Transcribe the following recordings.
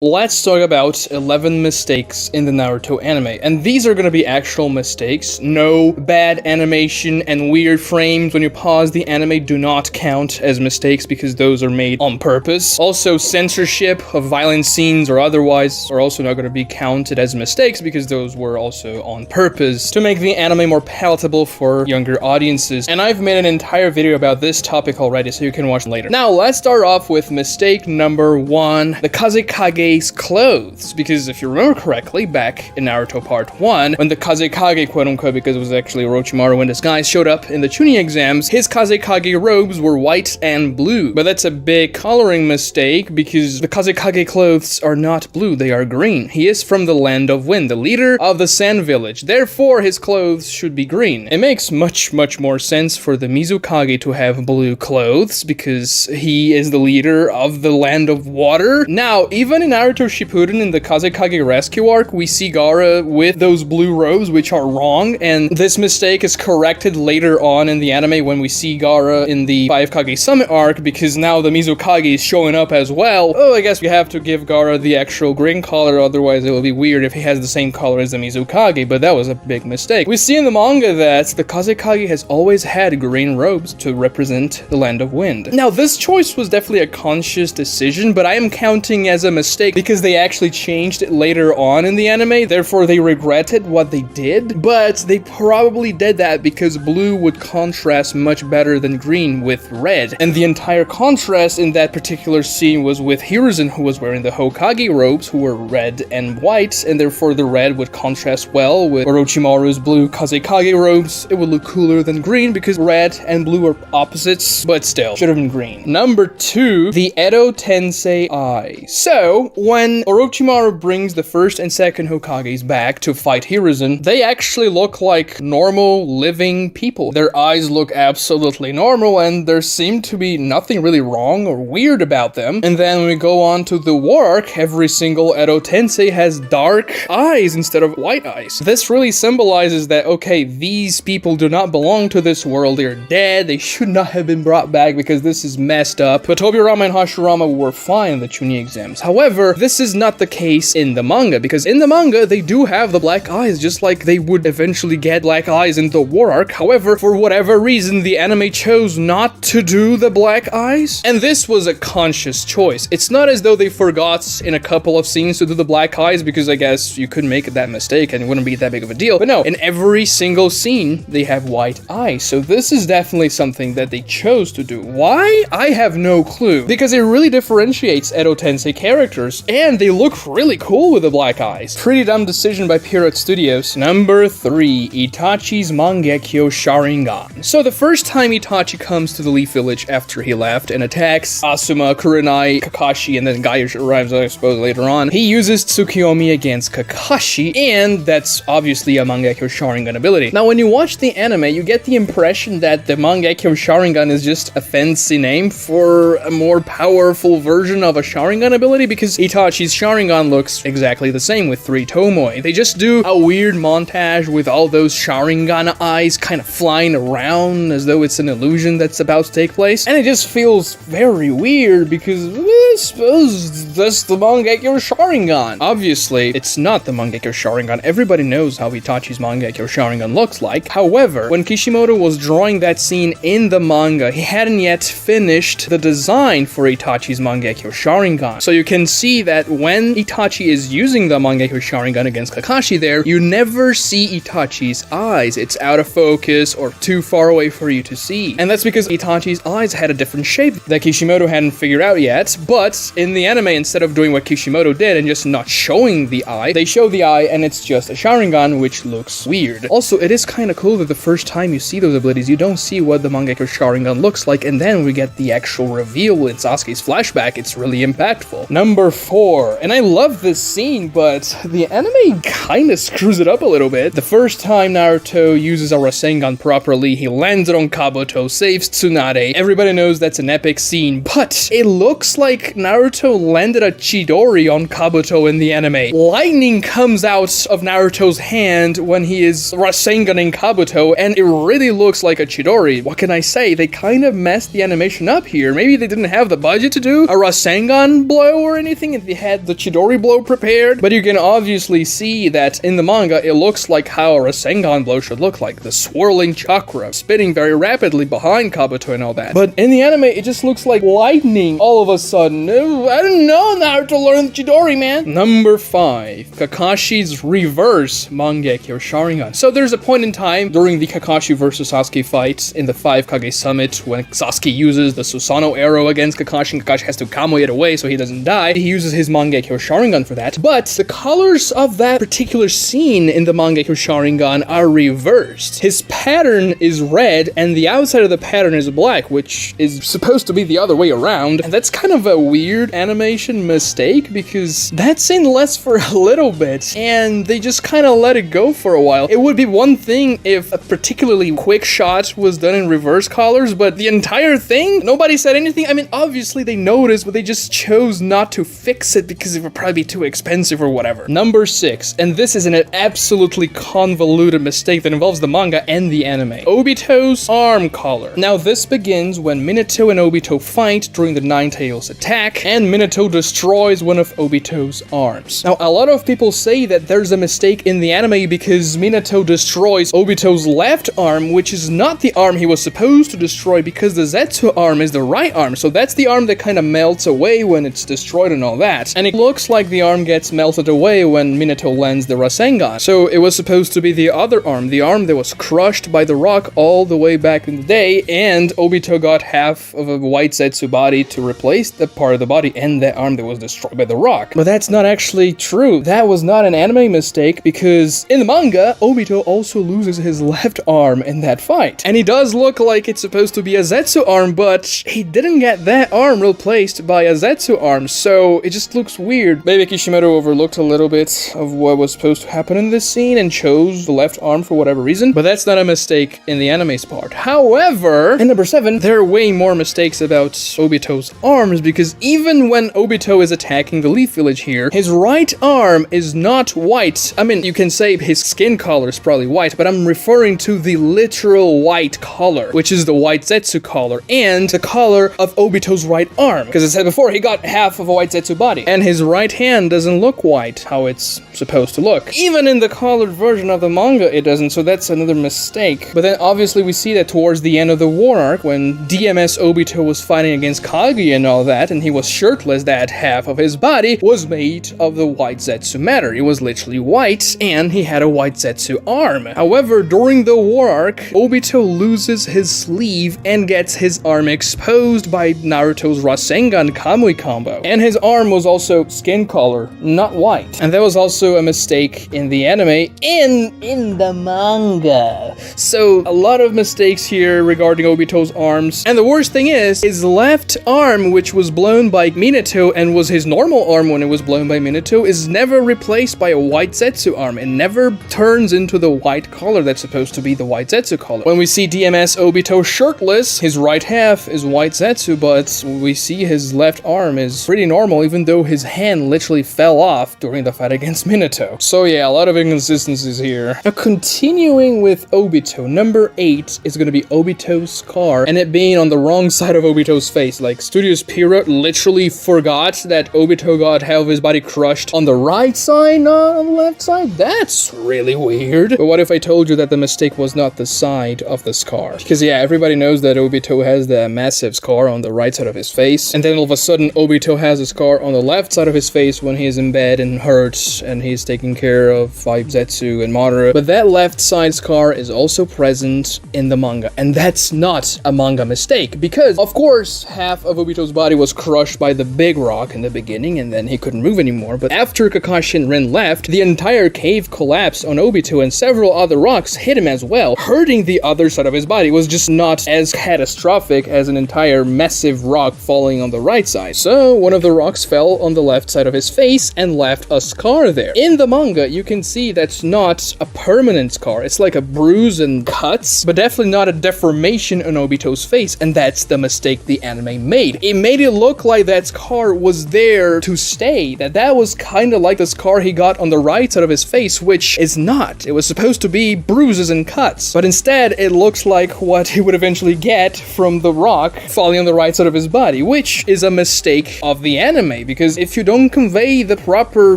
Let's talk about 11 mistakes in the Naruto anime, and these are gonna be actual mistakes. No bad animation and weird frames when you pause the anime do not count as mistakes because those are made on purpose. Also, censorship of violent scenes or otherwise are also not gonna be counted as mistakes because those were also on purpose to make the anime more palatable for younger audiences. And I've made an entire video about this topic already, so you can watch later. Now, let's start off with mistake number 1, the Kazekage's clothes, because if you remember correctly, back in Naruto Part 1, when the Kazekage, quote-unquote, because it was actually Orochimaru in disguise, showed up in the Chunin exams, his Kazekage robes were white and blue. But that's a big coloring mistake, because the Kazekage clothes are not blue, they are green. He is from the Land of Wind, the leader of the Sand Village, therefore his clothes should be green. It makes much more sense for the Mizukage to have blue clothes, because he is the leader of the Land of Water. Now, even in Naruto Shippuden in the Kazekage rescue arc, we see Gaara with those blue robes, which are wrong, and this mistake is corrected later on in the anime when we see Gaara in the 5 Kage Summit arc, because now the Mizukage is showing up as well. Oh, I guess we have to give Gaara the actual green color, otherwise it will be weird if he has the same color as the Mizukage, but that was a big mistake. We see in the manga that the Kazekage has always had green robes to represent the Land of Wind. Now, this choice was definitely a conscious decision, but I am counting as a mistake because they actually changed it later on in the anime, therefore they regretted what they did, but they probably did that because blue would contrast much better than green with red, and the entire contrast in that particular scene was with Hiruzen, who was wearing the Hokage robes, who were red and white, and therefore the red would contrast well with Orochimaru's blue Kazekage robes. It would look cooler than green because red and blue are opposites, but still, should have been green. Number 2, the Edo Tensei eye. So, when Orochimaru brings the first and second Hokages back to fight Hiruzen, they actually look like normal, living people. Their eyes look absolutely normal, and there seemed to be nothing really wrong or weird about them. And then when we go on to the war arc, every single Edo Tensei has dark eyes instead of white eyes. This really symbolizes that, okay, these people do not belong to this world, they're dead, they should not have been brought back because this is messed up. But Tobirama and Hashirama were fine in the Chunin exams. However, this is not the case in the manga, because in the manga they do have the black eyes, just like they would eventually get black eyes in the war arc. However, for whatever reason, the anime chose not to do the black eyes, and this was a conscious choice. It's not as though they forgot in a couple of scenes to do the black eyes, because I guess you could make that mistake and it wouldn't be that big of a deal. But no, in every single scene they have white eyes, so this is definitely something that they chose to do. Why? I have no clue, because it really differentiates Edo Tensei characters, and they look really cool with the black eyes. Pretty dumb decision by Pierrot Studios. Number 3, Itachi's Mangekyo Sharingan. So the first time Itachi comes to the Leaf Village after he left and attacks Asuma, Kurenai, Kakashi, and then Gaiush arrives, I suppose, later on, he uses Tsukiyomi against Kakashi, and that's obviously a Mangekyo Sharingan ability. Now, when you watch the anime, you get the impression that the Mangekyo Sharingan is just a fancy name for a more powerful version of a Sharingan ability, because Itachi's Sharingan looks exactly the same with 3 Tomoe. They just do a weird montage with all those Sharingan eyes kind of flying around as though it's an illusion that's about to take place, and it just feels very weird because I suppose that's the Mangekyo Sharingan. Obviously, it's not the Mangekyo Sharingan. Everybody knows how Itachi's Mangekyo Sharingan looks like. However, when Kishimoto was drawing that scene in the manga, he hadn't yet finished the design for Itachi's Mangekyo Sharingan. So you can see that when Itachi is using the Mangekyo Sharingan against Kakashi there, you never see Itachi's eyes. It's out of focus or too far away for you to see. And that's because Itachi's eyes had a different shape that Kishimoto hadn't figured out yet, but in the anime, instead of doing what Kishimoto did and just not showing the eye, they show the eye and it's just a Sharingan, which looks weird. Also, it is kind of cool that the first time you see those abilities, you don't see what the Mangekyo Sharingan looks like, and then we get the actual reveal in Sasuke's flashback. It's really impactful. Number 4, and I love this scene, but the anime kind of screws it up a little bit. The first time Naruto uses a Rasengan properly, he lands it on Kabuto, saves Tsunade. Everybody knows that's an epic scene, but it looks like Naruto landed a Chidori on Kabuto in the anime. Lightning comes out of Naruto's hand when he is Rasenganing Kabuto, and it really looks like a Chidori. What can I say? They kind of messed the animation up here. Maybe they didn't have the budget to do a Rasengan blow or anything think they had the Chidori blow prepared, but you can obviously see that in the manga, it looks like how a Rasengan blow should look like, the swirling chakra, spinning very rapidly behind Kabuto and all that. But in the anime, it just looks like lightning all of a sudden. I don't know how to learn Chidori, man. Number 5, Kakashi's reverse Mangekyo Sharingan. So there's a point in time during the Kakashi versus Sasuke fight in the 5 Kage Summit when Sasuke uses the Susanoo arrow against Kakashi and Kakashi has to Kamo it away so he doesn't die. He uses his Mangekyo Sharingan for that. But the colors of that particular scene in the Mangekyo Sharingan are reversed. His pattern is red and the outside of the pattern is black, which is supposed to be the other way around. And that's kind of a weird animation mistake because that scene lasts for a little bit and they just kind of let it go for a while. It would be one thing if a particularly quick shot was done in reverse colors, but the entire thing, nobody said anything. I mean, obviously they noticed, but they just chose not to fix it because it would probably be too expensive or whatever. Number 6, and this is an absolutely convoluted mistake that involves the manga and the anime. Obito's arm color. Now this begins when Minato and Obito fight during the Nine Tails attack, and Minato destroys one of Obito's arms. Now a lot of people say that there's a mistake in the anime because Minato destroys Obito's left arm, which is not the arm he was supposed to destroy because the Zetsu arm is the right arm, so that's the arm that kind of melts away when it's destroyed and all that. And it looks like the arm gets melted away when Minato lands the Rasengan. So it was supposed to be the other arm, the arm that was crushed by the rock all the way back in the day, and Obito got half of a white Zetsu body to replace that part of the body and that arm that was destroyed by the rock. But that's not actually true. That was not an anime mistake because in the manga, Obito also loses his left arm in that fight. And he does look like it's supposed to be a Zetsu arm, but he didn't get that arm replaced by a Zetsu arm, so it just looks weird. Maybe Kishimoto overlooked a little bit of what was supposed to happen in this scene and chose the left arm for whatever reason, but that's not a mistake in the anime's part. However, in number 7, there are way more mistakes about Obito's arms because even when Obito is attacking the Leaf Village here, his right arm is not white. I mean, you can say his skin color is probably white, but I'm referring to the literal white color, which is the white Zetsu color, and the color of Obito's right arm. Because I said before, he got half of a white Zetsu body, and his right hand doesn't look white, how it's supposed to look. Even in the colored version of the manga, it doesn't, so that's another mistake. But then obviously we see that towards the end of the war arc, when DMS Obito was fighting against Kaguya and all that, and he was shirtless, that half of his body was made of the white Zetsu matter. It was literally white, and he had a white Zetsu arm. However, during the war arc, Obito loses his sleeve and gets his arm exposed by Naruto's Rasengan Kamui combo. And his arm was also skin color, not white. And that was also a mistake in the anime in the manga. So a lot of mistakes here regarding Obito's arms. And the worst thing is, his left arm, which was blown by Minato and was his normal arm when it was blown by Minato, is never replaced by a white Zetsu arm. It never turns into the white color that's supposed to be the white Zetsu color. When we see DMS Obito shirtless, his right half is white Zetsu, but we see his left arm is pretty normal, even though his hand literally fell off during the fight against Minato. So yeah, a lot of inconsistencies here. Now continuing with Obito, number 8 is going to be Obito's scar, and it being on the wrong side of Obito's face. Like, Studio Spira literally forgot that Obito got half of his body crushed on the right side, not on the left side? That's really weird. But what if I told you that the mistake was not the side of the scar? Because yeah, everybody knows that Obito has the massive scar on the right side of his face, and then all of a sudden Obito has a scar on the left side of his face when he is in bed and hurts and he's taking care of Five Zetsu and Madara. But that left side scar is also present in the manga, and that's not a manga mistake because of course half of Obito's body was crushed by the big rock in the beginning and then he couldn't move anymore. But after Kakashi and Rin left, the entire cave collapsed on Obito and several other rocks hit him as well, hurting the other side of his body. It was just not as catastrophic as an entire massive rock falling on the right side. So one of the rocks fell on the left side of his face and left a scar there. In the manga, you can see that's not a permanent scar. It's like a bruise and cuts, but definitely not a deformation on Obito's face, and that's the mistake the anime made. It made it look like that scar was there to stay, that was kind of like the scar he got on the right side of his face, which is not. It was supposed to be bruises and cuts, but instead it looks like what he would eventually get from the rock falling on the right side of his body, which is a mistake of the anime. anime, because if you don't convey the proper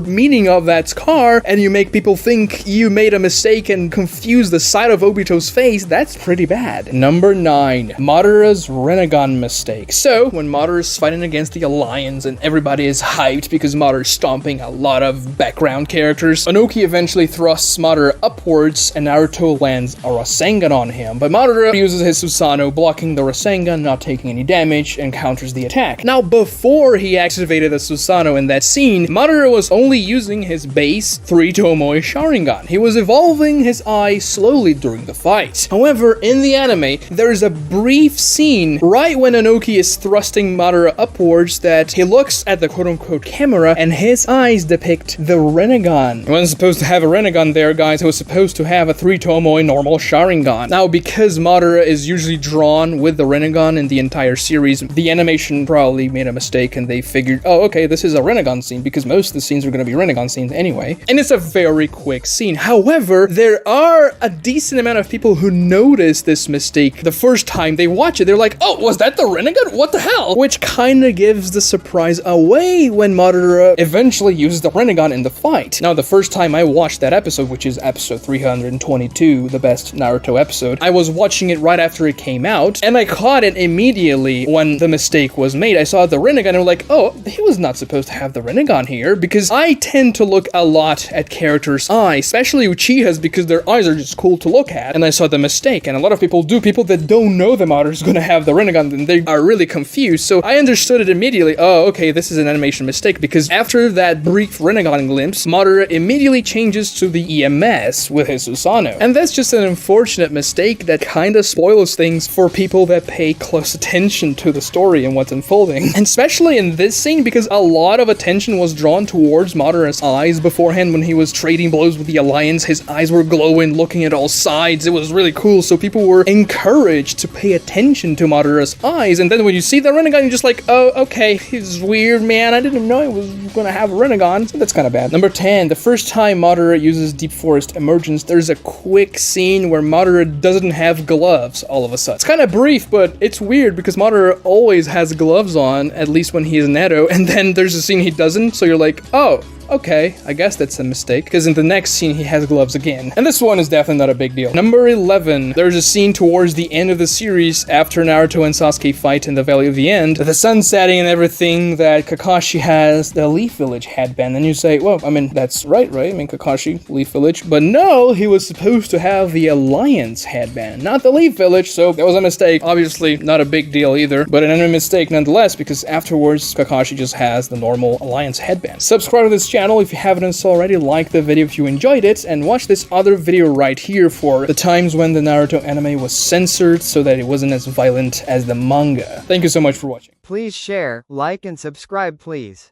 meaning of that scar and you make people think you made a mistake and confuse the side of Obito's face, that's pretty bad. Number 9. Madara's Rinnegan mistake. So, when Madara's fighting against the Alliance and everybody is hyped because Madara's stomping a lot of background characters, Onoki eventually thrusts Madara upwards and Naruto lands a Rasengan on him, but Madara uses his Susanoo, blocking the Rasengan, not taking any damage, and counters the attack. Now, before he activated the Susanoo in that scene, Madara was only using his base 3 Tomoe Sharingan. He was evolving his eye slowly during the fight. However, in the anime, there's a brief scene right when Onoki is thrusting Madara upwards that he looks at the quote-unquote camera and his eyes depict the Rinnegan. He wasn't supposed to have a Rinnegan there, guys. He was supposed to have a 3 Tomoe normal Sharingan. Now, because Madara is usually drawn with the Rinnegan in the entire series, the animation probably made a mistake and they figured, oh, okay, this is a Rinnegan scene, because most of the scenes are going to be Rinnegan scenes anyway. And it's a very quick scene. However, there are a decent amount of people who notice this mistake the first time they watch it. They're like, oh, was that the Rinnegan? What the hell? Which kind of gives the surprise away when Madara eventually uses the Rinnegan in the fight. Now, the first time I watched that episode, which is episode 322, the best Naruto episode, I was watching it right after it came out, and I caught it immediately when the mistake was made. I saw the Rinnegan and I'm like, oh, he was not supposed to have the Rinnegan here, because I tend to look a lot at characters' eyes, especially Uchiha's, because their eyes are just cool to look at, and I saw the mistake, and a lot of people do. People that don't know the Madara's gonna have the Rinnegan, and they are really confused, so I understood it immediately. Oh, okay, this is an animation mistake, because after that brief Rinnegan glimpse, Madara immediately changes to the EMS with his Susanoo, and that's just an unfortunate mistake that kinda spoils things for people that pay close attention to the story and what's unfolding, and especially in this scene, because a lot of attention was drawn towards Madara's eyes beforehand when he was trading blows with the Alliance. His eyes were glowing, looking at all sides. It was really cool, so people were encouraged to pay attention to Madara's eyes, and then when you see the Rinnegan, you're just like, oh, okay, he's weird, man. I didn't know he was gonna have a Rinnegan, so that's kind of bad. Number 10, the first time Madara uses Deep Forest Emergence, there's a quick scene where Madara doesn't have gloves all of a sudden. It's kind of brief, but it's weird because Madara always has gloves on, at least when he is Neto, and then there's a scene he doesn't, so you're like, oh, okay, I guess that's a mistake, because in the next scene he has gloves again. And this one is definitely not a big deal. Number 11, there's a scene towards the end of the series after Naruto and Sasuke fight in the Valley of the End, the sun setting and everything, that Kakashi has the Leaf Village headband, and you say, well, I mean, that's right? I mean, Kakashi, Leaf Village, but no, he was supposed to have the Alliance headband, not the Leaf Village, so that was a mistake. Obviously, not a big deal either, but an enemy mistake nonetheless, because afterwards, Kakashi just has the normal Alliance headband. Subscribe to this channel if you haven't done so already, like the video if you enjoyed it, and watch this other video right here for the times when the Naruto anime was censored so that it wasn't as violent as the manga. Thank you so much for watching. Please share, like and subscribe please.